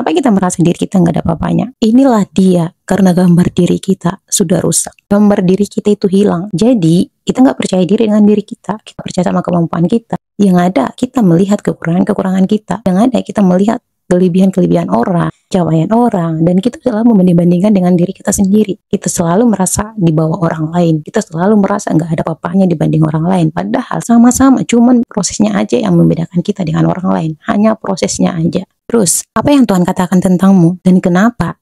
Mengapa kita merasa diri kita nggak ada apa-apanya? Inilah dia, karena gambar diri kita sudah rusak. Gambar diri kita itu hilang. Jadi, kita nggak percaya diri dengan diri kita. Kita percaya sama kemampuan kita. Yang ada, kita melihat kekurangan-kekurangan kita. Yang ada, kita melihat kelebihan-kelebihan orang, capaian orang, dan kita selalu membanding-bandingkan dengan diri kita sendiri. Kita selalu merasa di bawah orang lain. Kita selalu merasa nggak ada apa-apanya dibanding orang lain. Padahal sama-sama, cuman prosesnya aja yang membedakan kita dengan orang lain. Hanya prosesnya aja. Terus, apa yang Tuhan katakan tentangmu dan kenapa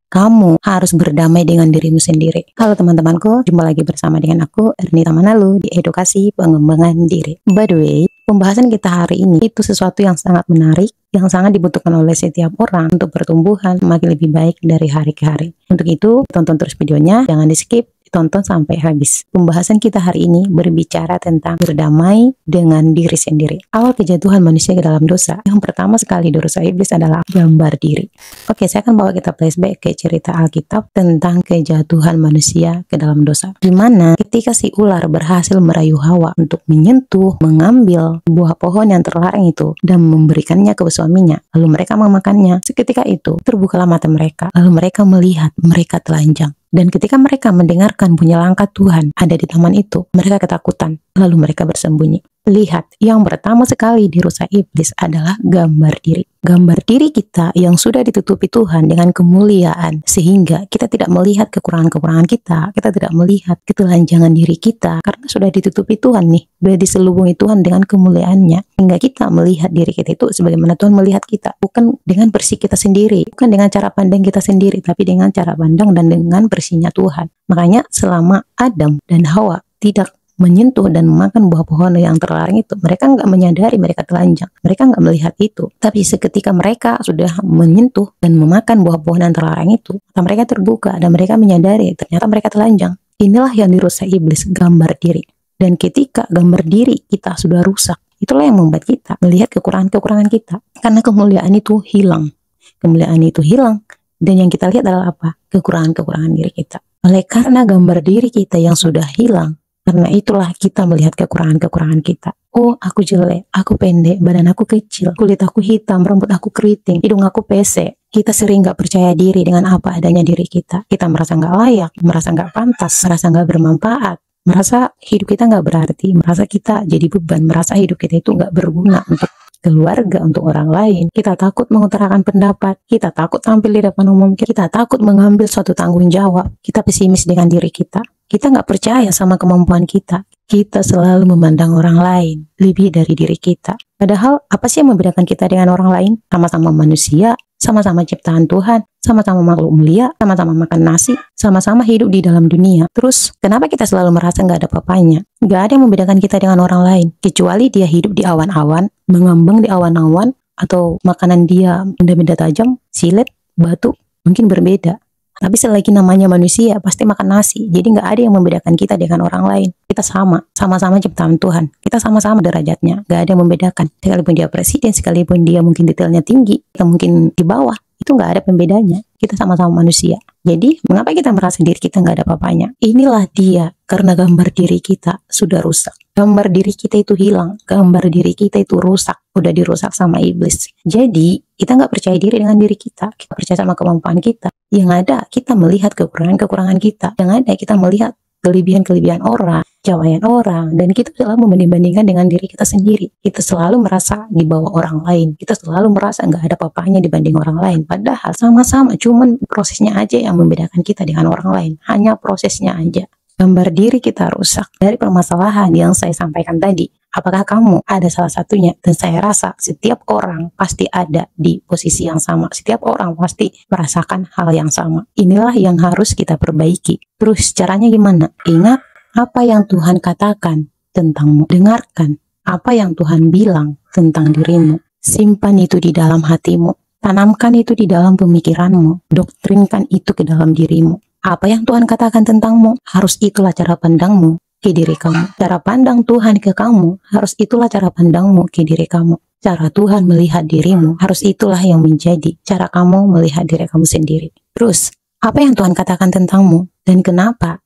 kamu harus berdamai dengan dirimu sendiri? Halo teman-temanku, jumpa lagi bersama dengan aku, Ernita Manalu, di Edukasi Pengembangan Diri. By the way, pembahasan kita hari ini itu sesuatu yang sangat menarik, yang sangat dibutuhkan oleh setiap orang untuk pertumbuhan semakin lebih baik dari hari ke hari. Untuk itu, tonton terus videonya, jangan di-skip, tonton sampai habis. Pembahasan kita hari ini berbicara tentang berdamai dengan diri sendiri. Awal kejatuhan manusia ke dalam dosa, yang pertama sekali dosa iblis adalah gambar diri. Oke, saya akan bawa kita flashback ke cerita Alkitab tentang kejatuhan manusia ke dalam dosa. Dimana ketika si ular berhasil merayu Hawa untuk menyentuh, mengambil buah pohon yang terlarang itu dan memberikannya ke suaminya, lalu mereka memakannya. Seketika itu terbukalah mata mereka, lalu mereka melihat mereka telanjang. Dan ketika mereka mendengarkan bunyi langkah Tuhan ada di taman itu, mereka ketakutan, lalu mereka bersembunyi. Lihat, yang pertama sekali dirusak iblis adalah gambar diri. Gambar diri kita yang sudah ditutupi Tuhan dengan kemuliaan, sehingga kita tidak melihat kekurangan-kekurangan kita tidak melihat ketelanjangan diri kita, karena sudah ditutupi Tuhan nih, sudah diselubungi Tuhan dengan kemuliaannya, hingga kita melihat diri kita itu sebagaimana Tuhan melihat kita, bukan dengan bersih kita sendiri, bukan dengan cara pandang kita sendiri, tapi dengan cara pandang dan dengan bersihnya Tuhan. Makanya selama Adam dan Hawa tidak menyentuh dan memakan buah pohon yang terlarang itu, mereka nggak menyadari mereka telanjang, mereka nggak melihat itu. Tapi seketika mereka sudah menyentuh dan memakan buah pohon yang terlarang itu, mata mereka terbuka dan mereka menyadari ternyata mereka telanjang. Inilah yang dirusak iblis, gambar diri. Dan ketika gambar diri kita sudah rusak, itulah yang membuat kita melihat kekurangan-kekurangan kita, karena kemuliaan itu hilang. Kemuliaan itu hilang, dan yang kita lihat adalah apa? Kekurangan-kekurangan diri kita. Oleh karena gambar diri kita yang sudah hilang, karena itulah kita melihat kekurangan-kekurangan kita. Oh, aku jelek, aku pendek, badan aku kecil, kulit aku hitam, rambut aku keriting, hidung aku pesek. Kita sering gak percaya diri dengan apa adanya diri kita. Kita merasa gak layak, merasa gak pantas, merasa gak bermanfaat, merasa hidup kita gak berarti, merasa kita jadi beban, merasa hidup kita itu gak berguna untuk keluarga, untuk orang lain. Kita takut mengutarakan pendapat, kita takut tampil di depan umum, kita takut mengambil suatu tanggung jawab, kita pesimis dengan diri kita nggak percaya sama kemampuan kita selalu memandang orang lain lebih dari diri kita. Padahal apa sih yang membedakan kita dengan orang lain? Sama-sama manusia, sama-sama ciptaan Tuhan, sama-sama makhluk mulia, sama-sama makan nasi, sama-sama hidup di dalam dunia. Terus kenapa kita selalu merasa nggak ada apa-apanya? Nggak ada yang membedakan kita dengan orang lain, kecuali dia hidup di awan-awan, mengambang di awan-awan, atau makanan dia benda-benda tajam, silet, batu, mungkin berbeda. Tapi selagi namanya manusia, pasti makan nasi. Jadi nggak ada yang membedakan kita dengan orang lain. Kita sama-sama ciptaan Tuhan. Kita sama-sama derajatnya. Nggak ada yang membedakan. Sekalipun dia presiden, sekalipun dia mungkin detailnya tinggi, kita mungkin di bawah, itu nggak ada pembedanya. Kita sama-sama manusia. Jadi, mengapa kita merasa diri kita nggak ada apa-apanya? Inilah dia, karena gambar diri kita sudah rusak. Gambar diri kita itu hilang. Gambar diri kita itu rusak. Udah dirusak sama iblis. Jadi, kita nggak percaya diri dengan diri kita. Kita percaya sama kemampuan kita. Yang ada, kita melihat kekurangan-kekurangan kita. Yang ada, kita melihat kelebihan-kelebihan orang, capaian orang, dan kita selalu membanding-bandingkan dengan diri kita sendiri. Kita selalu merasa di bawah orang lain. Kita selalu merasa nggak ada apa-apanya dibanding orang lain. Padahal sama-sama, cuman prosesnya aja yang membedakan kita dengan orang lain. Hanya prosesnya aja. Gambar diri kita rusak dari permasalahan yang saya sampaikan tadi. Apakah kamu ada salah satunya? Dan saya rasa setiap orang pasti ada di posisi yang sama. Setiap orang pasti merasakan hal yang sama. Inilah yang harus kita perbaiki. Terus caranya gimana? Ingat apa yang Tuhan katakan tentangmu. Dengarkan apa yang Tuhan bilang tentang dirimu. Simpan itu di dalam hatimu. Tanamkan itu di dalam pemikiranmu. Doktrinkan itu ke dalam dirimu. Apa yang Tuhan katakan tentangmu, harus itulah cara pandangmu ke diri kamu. Cara pandang Tuhan ke kamu, harus itulah cara pandangmu ke diri kamu. Cara Tuhan melihat dirimu, harus itulah yang menjadi cara kamu melihat diri kamu sendiri. Terus, apa yang Tuhan katakan tentangmu dan kenapa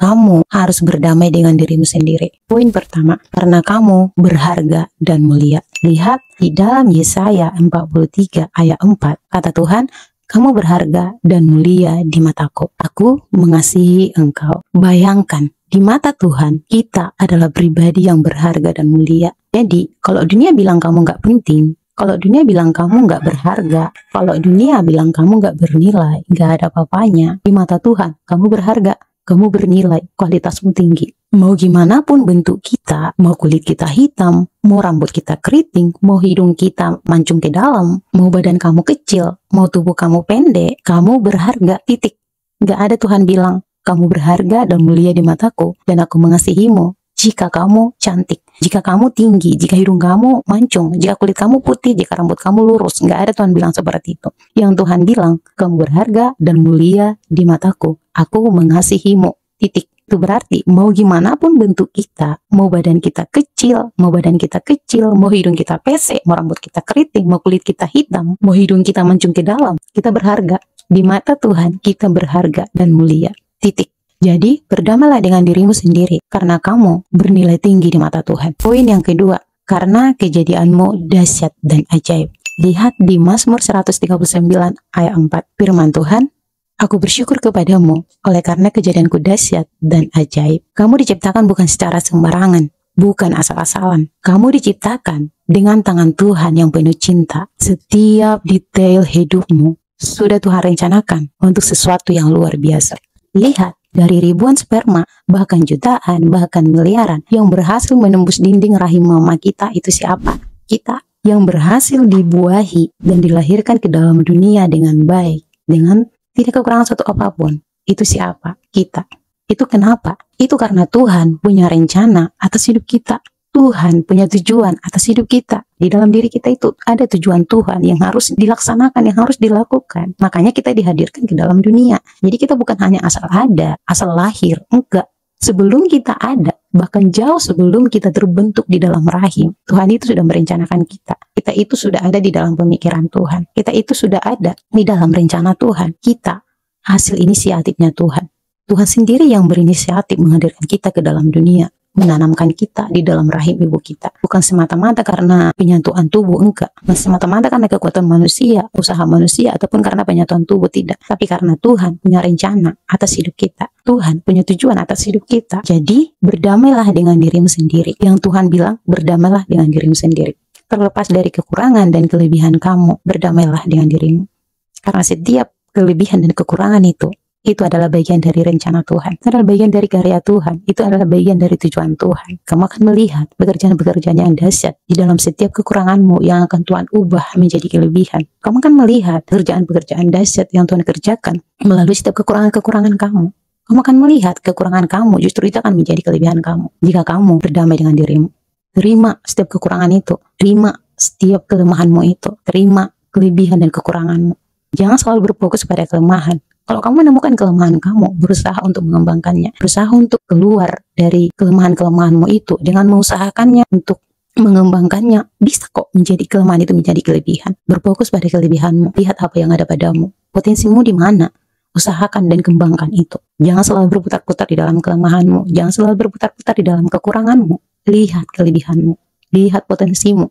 kamu harus berdamai dengan dirimu sendiri. Poin pertama, karena kamu berharga dan mulia. Lihat di dalam Yesaya 43 ayat 4, kata Tuhan, kamu berharga dan mulia di mataku. Aku mengasihi engkau. Bayangkan, di mata Tuhan, kita adalah pribadi yang berharga dan mulia. Jadi, kalau dunia bilang kamu nggak penting, kalau dunia bilang kamu nggak berharga, kalau dunia bilang kamu nggak bernilai, nggak ada apa-apanya, di mata Tuhan, kamu berharga. Kamu bernilai, kualitasmu tinggi. Mau gimana pun bentuk kita, mau kulit kita hitam, mau rambut kita keriting, mau hidung kita mancung ke dalam, mau badan kamu kecil, mau tubuh kamu pendek, kamu berharga, titik. Gak ada Tuhan bilang, kamu berharga dan mulia di mataku, dan aku mengasihimu. Jika kamu cantik, jika kamu tinggi, jika hidung kamu mancung, jika kulit kamu putih, jika rambut kamu lurus, nggak ada Tuhan bilang seperti itu. Yang Tuhan bilang, kamu berharga dan mulia di mataku. Aku mengasihimu. Titik. Itu berarti mau gimana pun bentuk kita, mau badan kita kecil, mau hidung kita pesek, mau rambut kita keriting, mau kulit kita hitam, mau hidung kita mancung ke dalam, kita berharga. Di mata Tuhan, kita berharga dan mulia. Titik. Jadi, berdamailah dengan dirimu sendiri, karena kamu bernilai tinggi di mata Tuhan. Poin yang kedua, karena kejadianmu dahsyat dan ajaib. Lihat di Mazmur 139 ayat 4, firman Tuhan, aku bersyukur kepadamu, oleh karena kejadianku dahsyat dan ajaib. Kamu diciptakan bukan secara sembarangan, bukan asal-asalan. Kamu diciptakan dengan tangan Tuhan yang penuh cinta. Setiap detail hidupmu sudah Tuhan rencanakan untuk sesuatu yang luar biasa. Lihat, dari ribuan sperma, bahkan jutaan, bahkan miliaran yang berhasil menembus dinding rahim mama kita, itu siapa? Kita. Yang berhasil dibuahi dan dilahirkan ke dalam dunia dengan baik, dengan tidak kekurangan suatu apapun. Itu siapa? Kita. Itu kenapa? Itu karena Tuhan punya rencana atas hidup kita. Tuhan punya tujuan atas hidup kita. Di dalam diri kita itu ada tujuan Tuhan yang harus dilaksanakan, yang harus dilakukan. Makanya kita dihadirkan ke dalam dunia. Jadi kita bukan hanya asal ada, asal lahir. Enggak. Sebelum kita ada, bahkan jauh sebelum kita terbentuk di dalam rahim, Tuhan itu sudah merencanakan kita. Kita itu sudah ada di dalam pemikiran Tuhan. Kita itu sudah ada di dalam rencana Tuhan. Kita hasil inisiatifnya Tuhan. Tuhan sendiri yang berinisiatif menghadirkan kita ke dalam dunia, menanamkan kita di dalam rahim ibu kita. Bukan semata-mata karena penyatuan tubuh, enggak. Bukan semata-mata karena kekuatan manusia, usaha manusia, ataupun karena penyatuan tubuh, tidak. Tapi karena Tuhan punya rencana atas hidup kita. Tuhan punya tujuan atas hidup kita. Jadi, berdamailah dengan dirimu sendiri. Yang Tuhan bilang, berdamailah dengan dirimu sendiri. Terlepas dari kekurangan dan kelebihan kamu, berdamailah dengan dirimu. Karena setiap kelebihan dan kekurangan itu adalah bagian dari rencana Tuhan. Itu adalah bagian dari karya Tuhan. Itu adalah bagian dari tujuan Tuhan. Kamu akan melihat pekerjaan-pekerjaan yang dahsyat di dalam setiap kekuranganmu yang akan Tuhan ubah menjadi kelebihan. Kamu akan melihat pekerjaan-pekerjaan dahsyat yang Tuhan kerjakan melalui setiap kekurangan-kekurangan kamu. Kamu akan melihat kekurangan kamu justru itu akan menjadi kelebihan kamu. Jika kamu berdamai dengan dirimu. Terima setiap kekurangan itu. Terima setiap kelemahanmu itu. Terima kelebihan dan kekuranganmu. Jangan selalu berfokus pada kelemahan. Kalau kamu menemukan kelemahan kamu, berusaha untuk mengembangkannya, berusaha untuk keluar dari kelemahan-kelemahanmu itu dengan mengusahakannya untuk mengembangkannya, bisa kok menjadi kelemahan itu menjadi kelebihan. Berfokus pada kelebihanmu, lihat apa yang ada padamu, potensimu di mana, usahakan dan kembangkan itu. Jangan selalu berputar-putar di dalam kelemahanmu, jangan selalu berputar-putar di dalam kekuranganmu. Lihat kelebihanmu, lihat potensimu.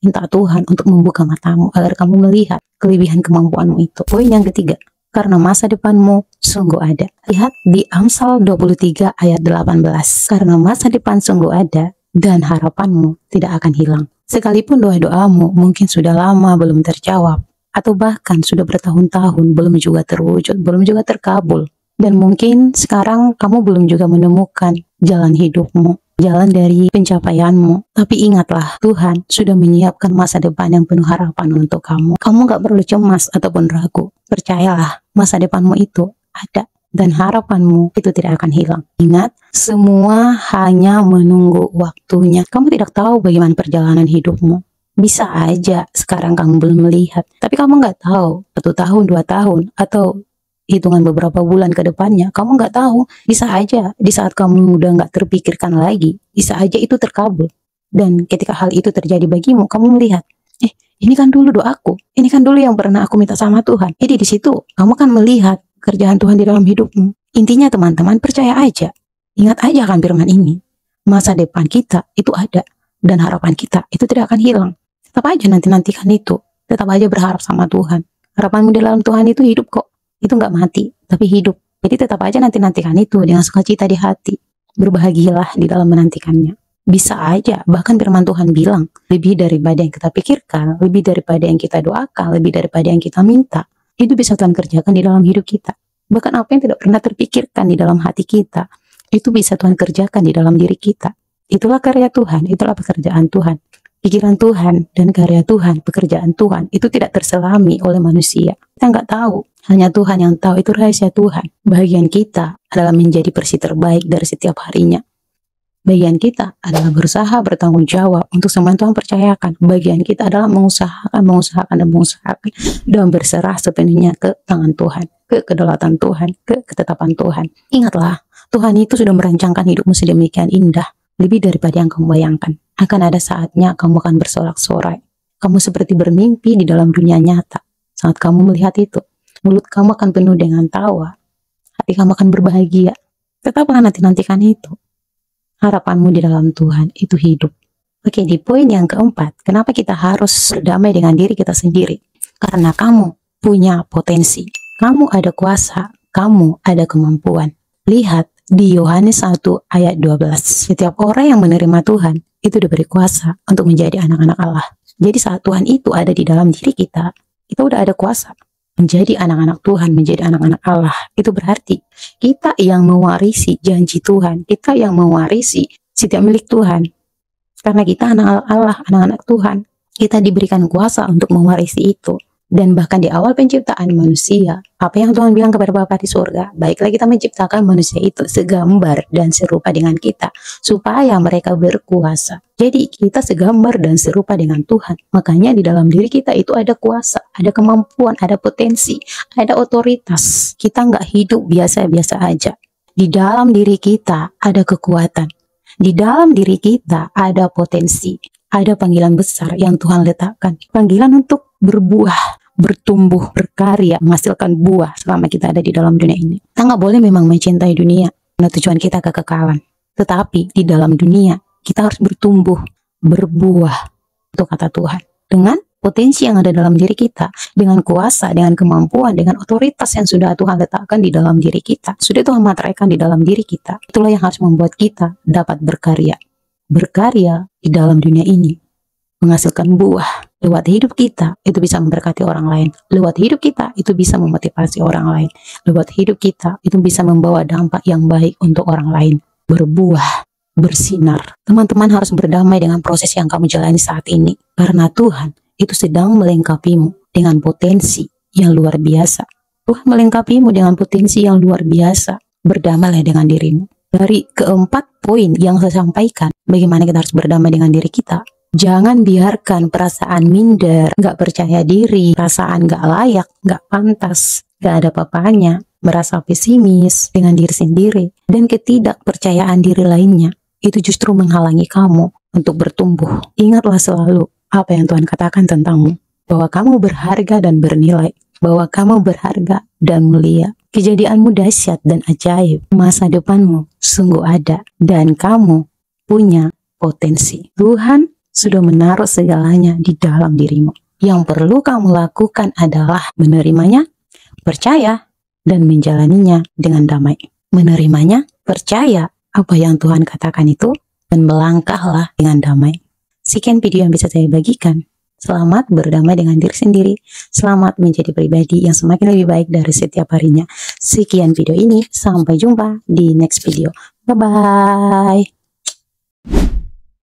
Minta Tuhan untuk membuka matamu agar kamu melihat kelebihan kemampuanmu itu. Poin yang ketiga, karena masa depanmu sungguh ada. Lihat di Amsal 23 ayat 18. Karena masa depan sungguh ada dan harapanmu tidak akan hilang. Sekalipun doa-doamu mungkin sudah lama belum terjawab, atau bahkan sudah bertahun-tahun belum juga terwujud, belum juga terkabul. Dan mungkin sekarang kamu belum juga menemukan jalan hidupmu, jalan dari pencapaianmu. Tapi ingatlah, Tuhan sudah menyiapkan masa depan yang penuh harapan untuk kamu. Kamu gak perlu cemas ataupun ragu. Percayalah, masa depanmu itu ada dan harapanmu itu tidak akan hilang. Ingat, semua hanya menunggu waktunya. Kamu tidak tahu bagaimana perjalanan hidupmu. Bisa aja sekarang kamu belum melihat, tapi kamu gak tahu 1 tahun, 2 tahun, atau hitungan beberapa bulan ke depannya, kamu nggak tahu. Bisa aja di saat kamu udah nggak terpikirkan lagi, bisa aja itu terkabul. Dan ketika hal itu terjadi bagimu, kamu melihat, ini kan dulu doaku, ini kan dulu yang pernah aku minta sama Tuhan. Jadi di situ kamu kan melihat kerjaan Tuhan di dalam hidupmu. Intinya teman-teman, percaya aja. Ingat aja kan firman ini. Masa depan kita itu ada, dan harapan kita itu tidak akan hilang. Tetap aja nanti-nantikan itu. Tetap aja berharap sama Tuhan. Harapanmu di dalam Tuhan itu hidup kok. Itu nggak mati, tapi hidup. Jadi tetap aja nanti-nantikan itu dengan sukacita di hati. Berbahagialah di dalam menantikannya. Bisa aja, bahkan firman Tuhan bilang, lebih daripada yang kita pikirkan, lebih daripada yang kita doakan, lebih daripada yang kita minta, itu bisa Tuhan kerjakan di dalam hidup kita. Bahkan apa yang tidak pernah terpikirkan di dalam hati kita, itu bisa Tuhan kerjakan di dalam diri kita. Itulah karya Tuhan, itulah pekerjaan Tuhan. Pikiran Tuhan dan karya Tuhan, pekerjaan Tuhan, itu tidak terselami oleh manusia. Kita nggak tahu, hanya Tuhan yang tahu, itu rahasia Tuhan. Bagian kita adalah menjadi versi terbaik dari setiap harinya. Bagian kita adalah berusaha bertanggung jawab untuk semua yang Tuhan percayakan. Bagian kita adalah mengusahakan dan berserah sepenuhnya ke tangan Tuhan, ke kedaulatan Tuhan, ke ketetapan Tuhan. Ingatlah, Tuhan itu sudah merancangkan hidupmu sedemikian indah, lebih daripada yang kamu bayangkan. Akan ada saatnya kamu akan bersorak-sorai. Kamu seperti bermimpi di dalam dunia nyata. Saat kamu melihat itu, mulut kamu akan penuh dengan tawa, hati kamu akan berbahagia. Tetaplah nanti-nantikan itu. Harapanmu di dalam Tuhan itu hidup. Oke, di poin yang keempat, kenapa kita harus berdamai dengan diri kita sendiri? Karena kamu punya potensi, kamu ada kuasa, kamu ada kemampuan. Lihat di Yohanes 1 ayat 12, setiap orang yang menerima Tuhan itu diberi kuasa untuk menjadi anak-anak Allah. Jadi saat Tuhan itu ada di dalam diri kita udah ada kuasa menjadi anak-anak Tuhan, menjadi anak-anak Allah. Itu berarti kita yang mewarisi janji Tuhan, kita yang mewarisi setiap milik Tuhan. Karena kita anak Allah, anak-anak Tuhan, kita diberikan kuasa untuk mewarisi itu. Dan bahkan di awal penciptaan manusia, apa yang Tuhan bilang kepada Bapa di surga, baiklah kita menciptakan manusia itu segambar dan serupa dengan kita, supaya mereka berkuasa. Jadi kita segambar dan serupa dengan Tuhan. Makanya di dalam diri kita itu ada kuasa, ada kemampuan, ada potensi, ada otoritas. Kita nggak hidup biasa-biasa aja. Di dalam diri kita ada kekuatan. Di dalam diri kita ada potensi, ada panggilan besar yang Tuhan letakkan. Panggilan untuk berbuah, bertumbuh, berkarya, menghasilkan buah selama kita ada di dalam dunia ini. Kita nggak boleh memang mencintai dunia, karena tujuan kita kekekalan. Tetapi di dalam dunia, kita harus bertumbuh, berbuah, itu kata Tuhan. Dengan potensi yang ada dalam diri kita, dengan kuasa, dengan kemampuan, dengan otoritas yang sudah Tuhan letakkan di dalam diri kita, sudah Tuhan materaikan di dalam diri kita. Itulah yang harus membuat kita dapat berkarya. Berkarya di dalam dunia ini, menghasilkan buah. Lewat hidup kita, itu bisa memberkati orang lain. Lewat hidup kita, itu bisa memotivasi orang lain. Lewat hidup kita, itu bisa membawa dampak yang baik untuk orang lain. Berbuah, bersinar. Teman-teman harus berdamai dengan proses yang kamu jalani saat ini. Karena Tuhan itu sedang melengkapimu dengan potensi yang luar biasa. Tuhan melengkapimu dengan potensi yang luar biasa. Berdamailah dengan dirimu. Dari keempat poin yang saya sampaikan, bagaimana kita harus berdamai dengan diri kita. Jangan biarkan perasaan minder, nggak percaya diri, perasaan nggak layak, nggak pantas, nggak ada papanya, merasa pesimis dengan diri sendiri, dan ketidakpercayaan diri lainnya. Itu justru menghalangi kamu untuk bertumbuh. Ingatlah selalu apa yang Tuhan katakan tentangmu, bahwa kamu berharga dan bernilai, bahwa kamu berharga dan mulia. Kejadianmu dahsyat dan ajaib, masa depanmu sungguh ada, dan kamu punya potensi. Tuhan sudah menaruh segalanya di dalam dirimu. Yang perlu kamu lakukan adalah menerimanya, percaya, dan menjalaninya dengan damai. Menerimanya, percaya apa yang Tuhan katakan itu, dan melangkahlah dengan damai. Sekian video yang bisa saya bagikan. Selamat berdamai dengan diri sendiri. Selamat menjadi pribadi yang semakin lebih baik dari setiap harinya. Sekian video ini. Sampai jumpa di next video. Bye-bye.